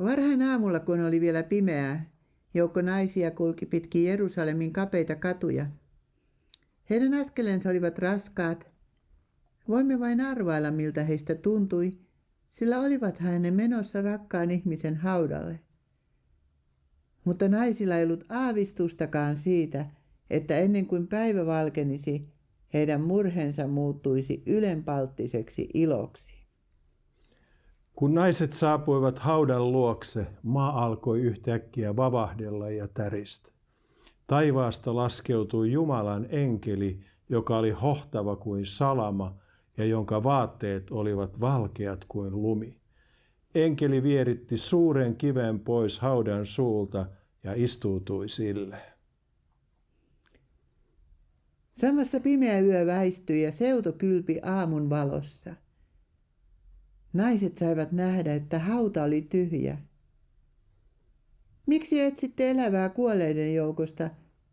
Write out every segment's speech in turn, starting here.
Varhain aamulla, kun oli vielä pimeää, joukko naisia kulki pitkin Jerusalemin kapeita katuja. Heidän askelensa olivat raskaat. Voimme vain arvailla, miltä heistä tuntui, sillä olivathan ne menossa rakkaan ihmisen haudalle. Mutta naisilla ei ollut aavistustakaan siitä, että ennen kuin päivä valkenisi, heidän murheensa muuttuisi ylenpalttiseksi iloksi. Kun naiset saapuivat haudan luokse, maa alkoi yhtäkkiä vavahdella ja täristä. Taivaasta laskeutui Jumalan enkeli, joka oli hohtava kuin salama ja jonka vaatteet olivat valkeat kuin lumi. Enkeli vieritti suuren kiven pois haudan suulta ja istuutui sille. Samassa pimeä yö väistyi ja seuto kylpi aamun valossa. Naiset saivat nähdä, että hauta oli tyhjä. Miksi etsitte elävää kuolleiden joukosta?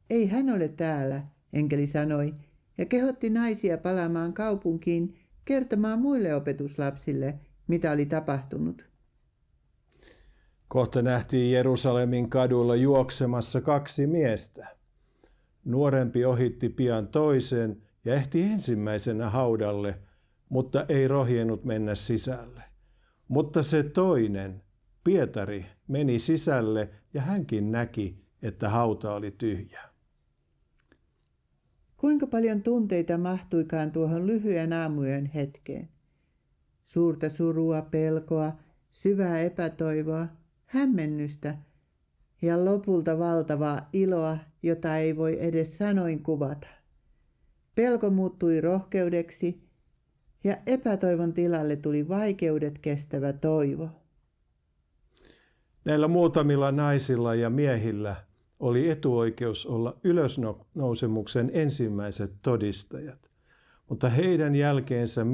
Ei hän ole täällä, enkeli sanoi, ja kehotti naisia palaamaan kaupunkiin kertomaan muille opetuslapsille, mitä oli tapahtunut. Kohta nähtiin Jerusalemin kadulla juoksemassa 2 miestä. Nuorempi ohitti pian toisen ja ehti ensimmäisenä haudalle, mutta ei rohjennut mennä sisälle. Mutta se toinen, Pietari, meni sisälle ja hänkin näki, että hauta oli tyhjä. Kuinka paljon tunteita mahtuikaan tuohon lyhyen aamuyön hetkeen? Suurta surua, pelkoa, syvää epätoivoa, hämmennystä ja lopulta valtavaa iloa, jota ei voi edes sanoin kuvata. Pelko muuttui rohkeudeksi ja epätoivon tilalle tuli vaikeudet kestävä toivo. Näillä muutamilla naisilla ja miehillä oli etuoikeus olla ylösnousemuksen ensimmäiset todistajat, mutta heidän jälkeensä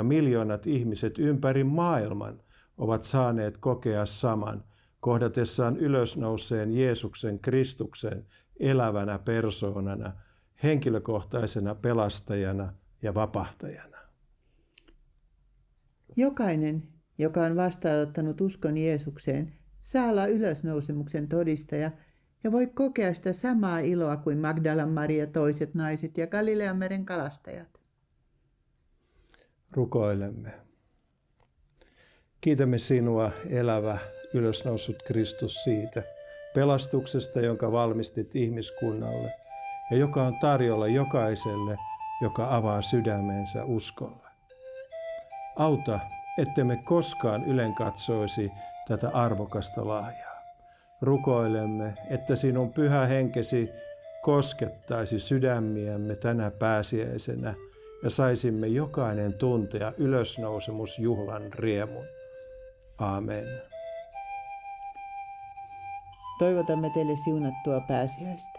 miljoonat ihmiset ympäri maailman ovat saaneet kokea saman, kohdatessaan ylösnouseen Jeesuksen Kristuksen elävänä persoonana, henkilökohtaisena pelastajana ja vapahtajana. Jokainen, joka on vastaanottanut uskon Jeesukseen, saa olla ylösnousemuksen todistaja ja voi kokea sitä samaa iloa kuin Magdalan Maria, toiset naiset ja Galileanmeren kalastajat. Rukoilemme. Kiitämme sinua, elävä, ylösnoussut Kristus, siitä pelastuksesta, jonka valmistit ihmiskunnalle ja joka on tarjolla jokaiselle, joka avaa sydämensä uskolle. Auta, ettemme koskaan ylenkatsoisi tätä arvokasta lahjaa. Rukoilemme, että sinun pyhä henkesi koskettaisi sydämiämme tänä pääsiäisenä ja saisimme jokainen tuntea ylösnousemusjuhlan riemun. Aamen. Toivotamme teille siunattua pääsiäistä.